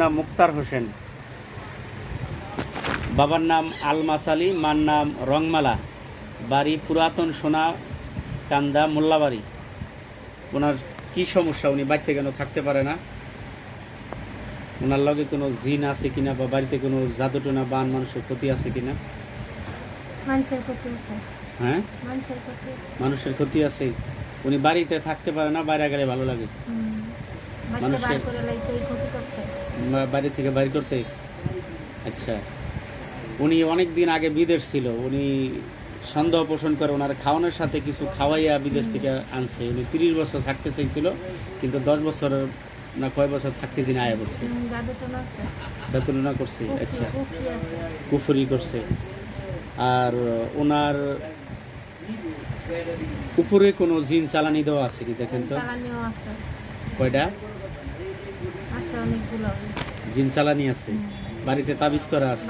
নাম মুক্তার হোসেন, বাবার নাম আলমাস আলী, মার নাম রংমালা, বাড়ি পুরাতন সোনা কান্দা মোল্লাবাড়ি। ওনার কি সমস্যা, উনি বাড়িতে কেন থাকতে পারে না, ওনার লগে কোনো জিন আছে কিনা, বা বাড়িতে কোনো জাদুটোনা বান মানুষের ক্ষতি আছে কিনা? মানুষের ক্ষতি আছে। হ্যাঁ, মানুষের ক্ষতি আছে। মানুষের ক্ষতি আছে। উনি বাড়িতে থাকতে পারে না, বাইরে গেলে ভালো লাগে। মানুষের বাড়ি থেকে বাইর করতে। আচ্ছা, উনি অনেক দিন আগে বিদেশ ছিল, উনি সন্দেহ পোষণ করে ওনার খাওয়ানোর সাথে কিছু খাওয়াইয়া বিদেশ থেকে আনছে। উনি 30 বছর থাকতে চাইছিল, কিন্তু 10 বছর না কয় বছর থাকতে দিন আয়া করছে, জাতুলনা করছে। আচ্ছা, কুফরি করছে। আর ওনার উপরে কোনো জিন চালানি দেওয়া আছে কি দেখেন তো? কয়টা জিন চালানি আছে? বাড়িতে তাবিজ করা আছে?